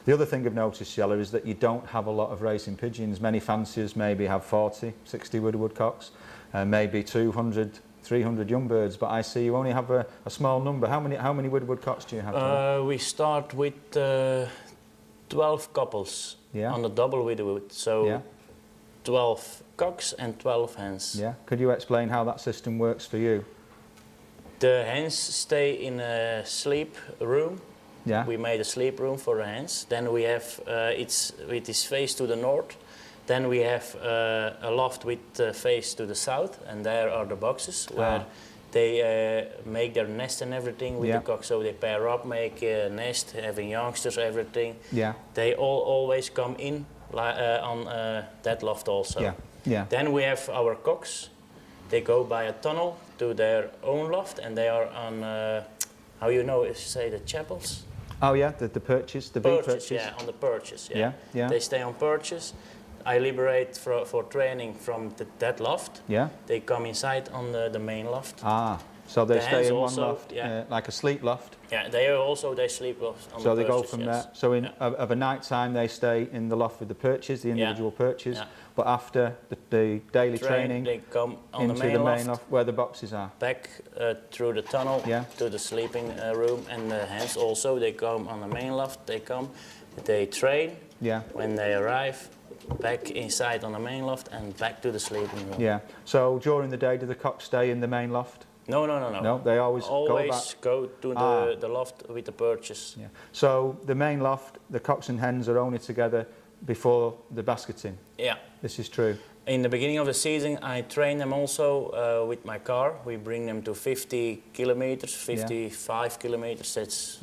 The other thing I've noticed, Jelle, is that you don't have a lot of racing pigeons. Many fanciers maybe have 40, 60 woodcocks, maybe 200, 300 young birds, but I see you only have a small number. How many woodcocks do you have? We start with 12 couples on the double widowhood, so 12 cocks and 12 hens. Yeah. Could you explain how that system works for you? The hens stay in a sleep room. Yeah. We made a sleep room for the hens. Then we have it is face to the north. Then we have a loft with face to the south, and there are the boxes where they make their nest and everything with the cock. So they pair up, make a nest, having youngsters, everything. Yeah. They always come in on that loft also. Yeah. Yeah. Then we have our cocks. They go by a tunnel to their own loft, and they are on how you know if you say the chapels. Oh yeah, the perches, the big perches. Yeah, on the perches. Yeah. Yeah. Yeah. They stay on perches. I liberate for training from that loft. Yeah. They come inside on the main loft. Ah, so they stay in one also, loft, like a sleep loft. Yeah, they sleep on so the they perches, go from there. So of a night time they stay in the loft with the perches, the individual perches. Yeah. But after the daily training, they come on into the main loft where the boxes are. Back through the tunnel to the sleeping room, and the hens also. They come on the main loft. They train. Yeah. When they arrive, back inside on the main loft and back to the sleeping room. Yeah. So during the day, do the cocks stay in the main loft? No. No, they always go to the loft with the perches. Yeah. So the main loft, the cocks and hens are only together before the basketing. Yeah. This is true. In the beginning of the season, I train them also with my car. We bring them to 50 kilometers, 55 kilometers. That's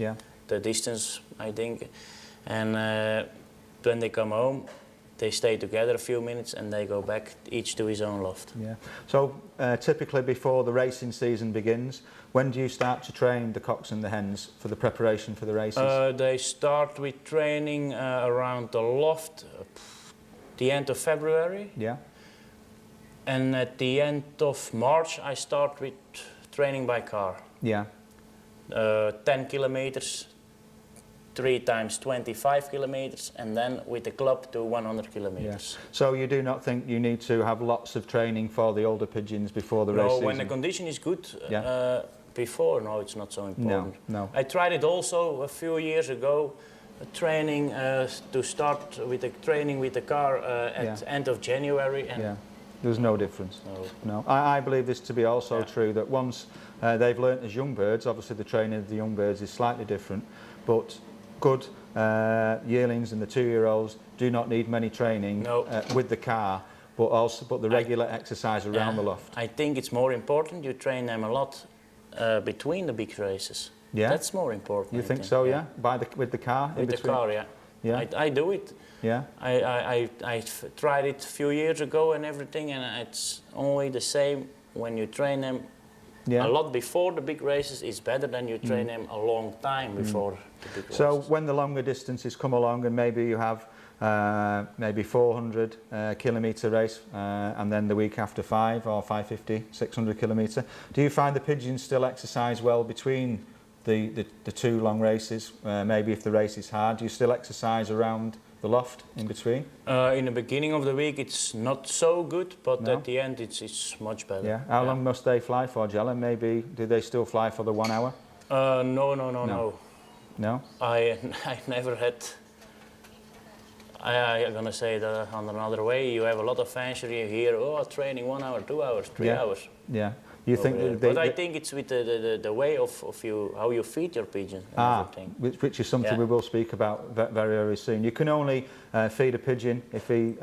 the distance, I think. And when they come home, they stay together a few minutes and they go back, each to his own loft. Yeah. So typically before the racing season begins, when do you start to train the cocks and the hens for the preparation for the races? They start with training around the loft the end of February. Yeah. And at the end of March, I start with training by car. Yeah. 10 kilometers. 3 times 25 kilometers, and then with the club to 100 kilometers. Yeah. So you do not think you need to have lots of training for the older pigeons before the race season? No, when the condition is good before, no, it's not so important. No. I tried it also a few years ago, training to start with the training with the car at the end of January. And there's no difference. No. I believe this to be also true, that once they've learnt as young birds, obviously the training of the young birds is slightly different, but good yearlings and the 2-year-olds do not need many training with the car, but the regular exercise around the loft. I think it's more important you train them a lot between the big races. Yeah, that's more important. You think so? Yeah, with the car. With the car, yeah. Yeah, I do it. Yeah. I tried it a few years ago and everything, and it's only the same when you train them. Yeah. A lot before the big races is better than you train them a long time before the big races. So when the longer distances come along and maybe you have maybe 400 kilometre race and then the week after 5 or 550, 600 kilometre, do you find the pigeons still exercise well between the 2 long races? Maybe if the race is hard, do you still exercise around the loft in between? In the beginning of the week it's not so good, but at the end it's much better. Yeah. How long must they fly for, Jelle? Maybe do they still fly for the 1 hour? No. No? I never had. I'm gonna say that on another way. You have a lot of fanciers you hear, training 1 hour, 2 hours, 3 hours. Yeah. You think but I think it's with the way of how you feed your pigeon and everything. Which is something we will speak about very, very soon. You can only feed a pigeon if he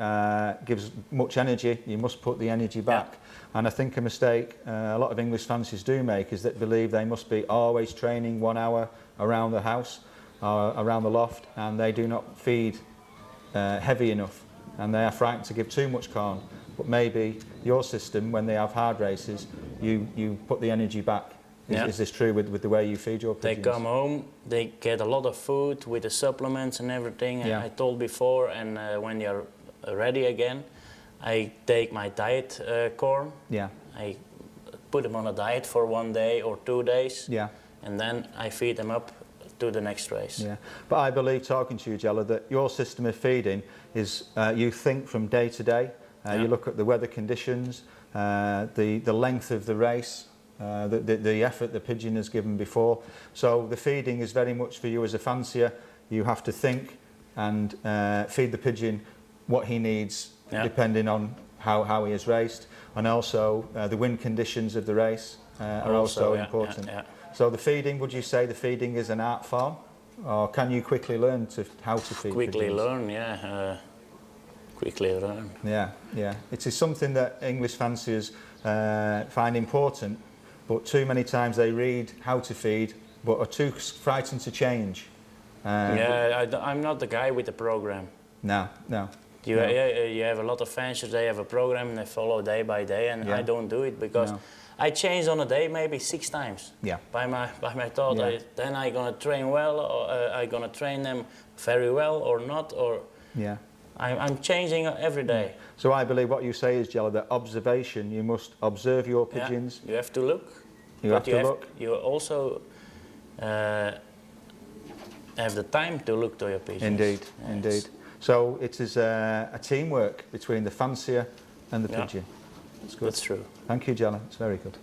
gives much energy. You must put the energy back. Yeah. And I think a mistake a lot of English fanciers do make is that believe they must be always training 1 hour around the house, around the loft, and they do not feed heavy enough, and they are frightened to give too much corn. But maybe your system, when they have hard races, you put the energy back. Is this true with the way you feed your pigeons? They come home, they get a lot of food with the supplements and everything. I told before, and when you're ready again, I take my diet corn. Yeah. I put them on a diet for 1 day or 2 days. Yeah. And then I feed them up to the next race. Yeah, but I believe, talking to you, Jelle, that your system of feeding is you think from day to day. You look at the weather conditions, the length of the race, the effort the pigeon has given before. So the feeding is very much for you as a fancier. You have to think and feed the pigeon what he needs, depending on how he has raced, and also the wind conditions of the race are also important. So the feeding, would you say the feeding is an art form, or can you quickly learn how to feed Quickly pigeons? learn, yeah. Quickly learn. Yeah. It is something that English fanciers find important, but too many times they read how to feed, but are too frightened to change. I'm not the guy with the program. No. You have a lot of fanciers, they have a program and they follow day by day, and I don't do it because I change on a day maybe 6 times. Yeah. By my thought, then I'm gonna train well, or I'm gonna train them very well or not, or I'm changing every day. So I believe what you say is, Jelle, that observation, you must observe your pigeons. You have to look. You have to look. You also have the time to look to your pigeons. Indeed. So it is a teamwork between the fancier and the pigeon. That's good. That's true. Thank you, Jelle. It's very good.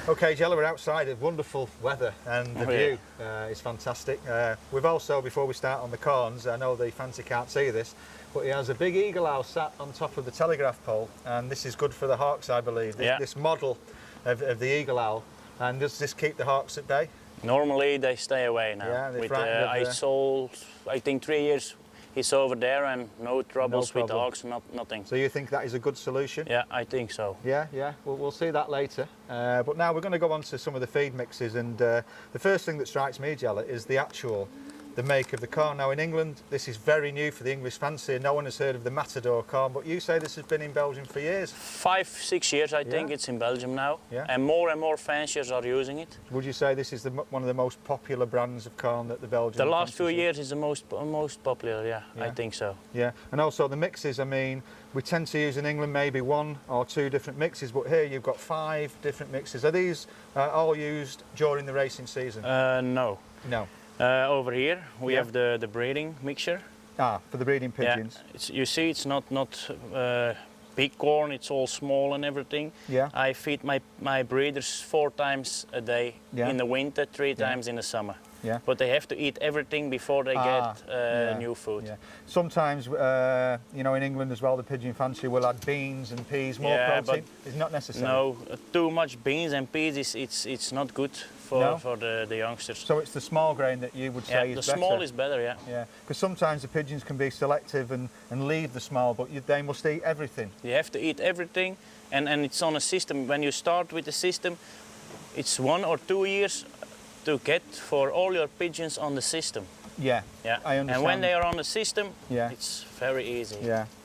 Okay, Jelle, we're outside. It's wonderful weather and the view is fantastic. We've also, before we start on the corns, I know the fancy can't see this, but he has a big eagle owl sat on top of the telegraph pole, and this is good for the hawks, I believe. This model of the eagle owl, and does this keep the hawks at bay? Normally they stay away now. Yeah, I sold, I think 3 years. He's over there and no troubles with the hawks, nothing. So you think that is a good solution? Yeah, I think so. Yeah. We'll see that later. But now we're going to go on to some of the feed mixes, and the first thing that strikes me, Jelle, is the make of the corn. Now in England, this is very new for the English fancier. No one has heard of the Matador corn, but you say this has been in Belgium for years. 5-6 years, I think it's in Belgium now. Yeah. And more fanciers are using it. Would you say this is one of the most popular brands of corn that the Belgian? The last few years is the most popular, I think so. Yeah, and also the mixes, I mean, we tend to use in England maybe 1 or 2 different mixes, but here you've got 5 different mixes. Are these all used during the racing season? No. No. Over here we have the breeding mixture. For the breeding pigeons. Yeah. You see, it's not big corn. It's all small and everything. Yeah. I feed my breeders 4 times a day in the winter, 3 times in the summer. Yeah. But they have to eat everything before they get new food. Yeah. Sometimes, you know, in England as well, the pigeon fancier will add beans and peas, more protein. It's not necessary. No, too much beans and peas it's not good for the youngsters. So it's the small grain that you would say is better? The small is better, yeah. Yeah, because sometimes the pigeons can be selective and leave the small, but they must eat everything. You have to eat everything, and it's on a system. When you start with the system, it's 1 or 2 years to get for all your pigeons on the system. Yeah, I understand. And when they are on the system, it's very easy.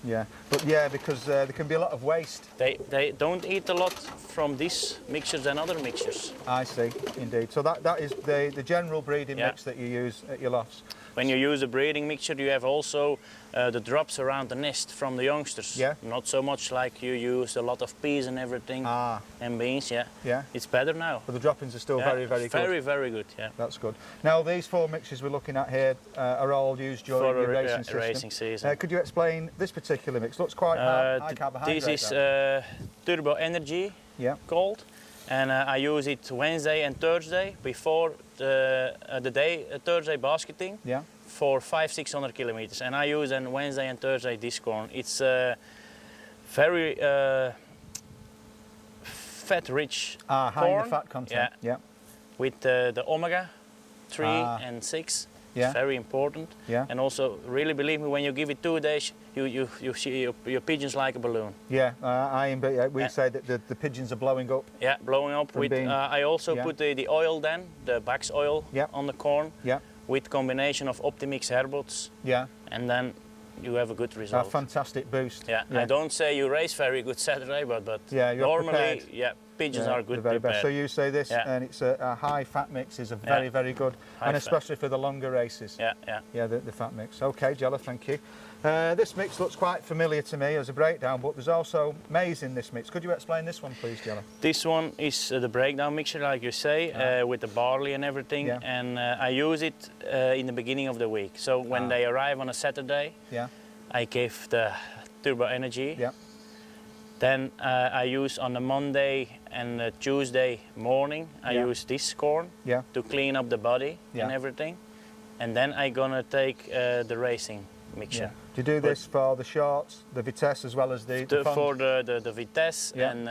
Yeah. But because there can be a lot of waste. They don't eat a lot from these mixtures and other mixtures. I see, indeed. So that is the general breeding mix that you use at your lofts. When you use a breeding mixture, you have also the drops around the nest from the youngsters. Yeah. Not so much like you use a lot of peas and everything and beans. Yeah. It's better now. But the droppings are still very, very good. Very, very good. Yeah. That's good. Now these 4 mixtures we're looking at here are all used during the racing season. Could you explain this particular mix? Looks quite high carbohydrate. This is Turbo Energy called. And I use it Wednesday and Thursday before the Thursday basketing for 500-600 kilometers. And I use on Wednesday and Thursday this corn. It's very fat-rich corn. High in the fat content. Yeah. With the omega 3 and 6. Yeah. It's very important. Yeah. And also, really believe me, when you give it 2 days, you see your pigeons like a balloon. Yeah, we say that the pigeons are blowing up. Yeah, blowing up. With, I also put the oil then, the Bax oil on the corn. Yeah. With combination of Optimix Herbots. Yeah. And then you have a good result. A fantastic boost. Yeah. I don't say you race very good Saturday, but normally, prepared. pigeons are good the very best. prepared. So you say this, and it's a high fat mix is a very, very good, and especially for the longer races. Yeah, the fat mix. Okay, Jelle, thank you. This mix looks quite familiar to me as a breakdown, but there's also maize in this mix. Could you explain this one, please, Jelle? This one is the breakdown mixture, like you say, with the barley and everything, and I use it in the beginning of the week. So when they arrive on a Saturday, I give the turbo energy. Then I use on the Monday and the Tuesday morning, I use this corn to clean up the body and everything. And then I'm gonna take the racing mixture. Do you do this for the shorts, the vitesse, as well as the for the vitesse and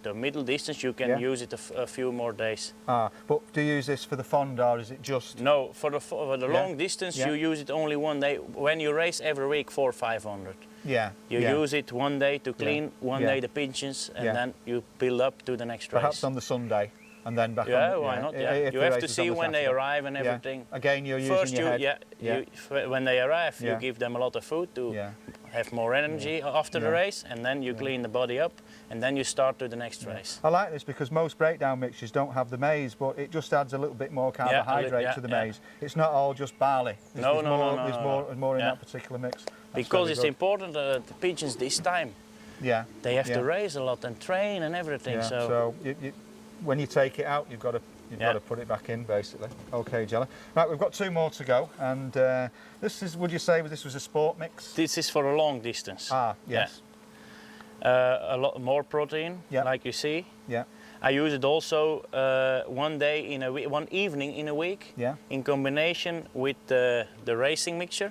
the middle distance? You can use it a few more days. But do you use this for the fond, or is it just? No, for the long distance you use it only one day. When you race every week 400 or 500. You use it one day to clean, one day the pigeons, and then you build up to the next race. Perhaps on the Sunday. And then back on. Why not? You have to see when they arrive and everything. Again, you're using your head. When they arrive, you give them a lot of food to have more energy after the race, and then you clean the body up, and then you start to the next race. I like this because most breakdown mixtures don't have the maize, but it just adds a little bit more carbohydrate to the maize. It's not all just barley. There's more in that particular mix. Because it's important the pigeons this time. They have to race a lot and train and everything. So when you take it out, you've got to put it back in, basically. Okay, Jelle. Right, we've got 2 more to go, and this is. Would you say this was a sport mix? This is for a long distance. Yes. A lot more protein, like you see. I use it also one day in a week, one evening in a week, in combination with the racing mixture.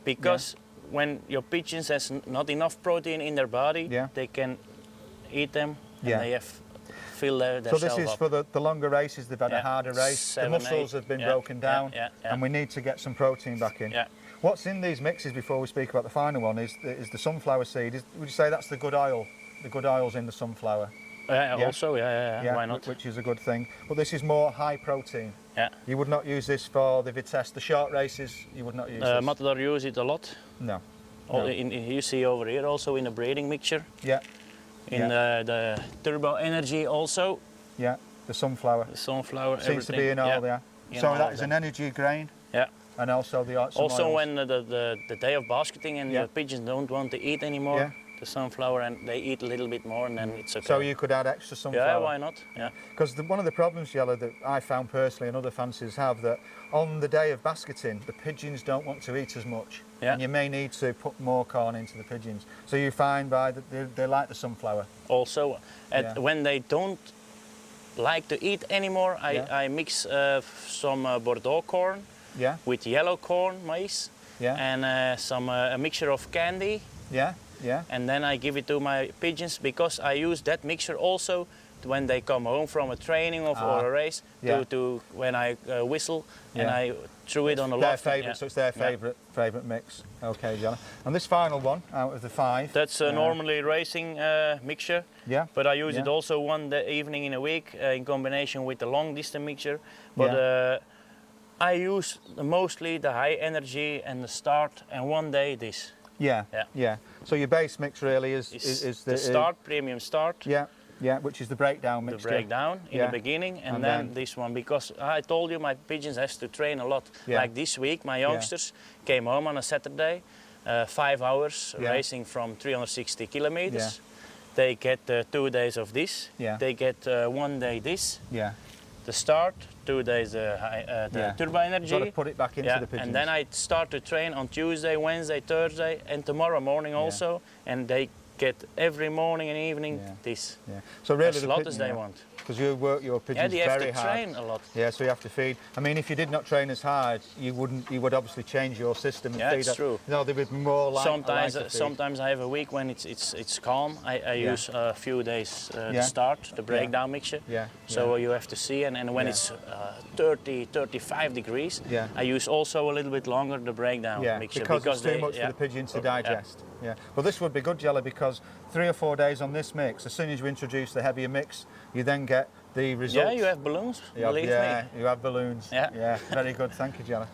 Because when your pigeons has not enough protein in their body, they can eat them, and they have. So this is for the longer races. They've had a harder race. The muscles have been broken down, and we need to get some protein back in. What's in these mixes before we speak about the final one is the sunflower seed. Would you say that's the good oil? The good oil's in the sunflower. Also, why not? Which is a good thing. But this is more high protein. You would not use this for the vitesse, the short races. You would not use this. Matador use it a lot. No. You see over here also in the breeding mixture. In the turbo energy also. The sunflower. The sunflower. Seems to be in all there. So that is an energy grain. And also the also when the day of basketing and the pigeons don't want to eat anymore, the sunflower, and they eat a little bit more, and then it's okay. So you could add extra sunflower. Yeah, why not? Because one of the problems, Jelle, that I found personally and other fancies have, that on the day of basketing, the pigeons don't want to eat as much. And you may need to put more corn into the pigeons. So you find they like the sunflower. Also, when they don't like to eat anymore, I mix some Bordeaux corn with yellow corn, maize, and a mixture of candy. And then I give it to my pigeons, because I use that mixture also when they come home from a training or a race, to when I whistle and I threw it on the loft. So it's their favourite mix. Okay, Jelle. And this final one out of the 5. That's normally racing mixture. But I use it also one evening in a week in combination with the long distance mixture. But I use mostly the high energy and the start, and one day this. So your base mix really is the start, premium start. Which is the breakdown mixture. The breakdown in the beginning, and then this one, because I told you my pigeons has to train a lot. Like this week, my youngsters came home on a Saturday, 5 hours racing from 360 kilometers. They get 2 days of this. They get 1 day this. The start, 2 days the turbo energy. Got to put it back into the pigeons. And then I start to train on Tuesday, Wednesday, Thursday, and tomorrow morning also. And they get every morning and evening this. So really, as lot as they want. Because you work your pigeons very hard. Yeah, they have to train a lot. So you have to feed. I mean, if you did not train as hard, you would obviously change your system and feed. It's true. No, they would be more like. Sometimes I have a week when it's calm. I use a few days the start, the breakdown mixture. So you have to see, and when it's 30, 35 degrees, I use also a little bit longer the breakdown mixture, because it's too much for the pigeon to digest. But this would be good, Jelle, because 3 or 4 days on this mix, as soon as you introduce the heavier mix, you then get the results. You have balloons, believe me. You have balloons. Very good. Thank you, Jelle.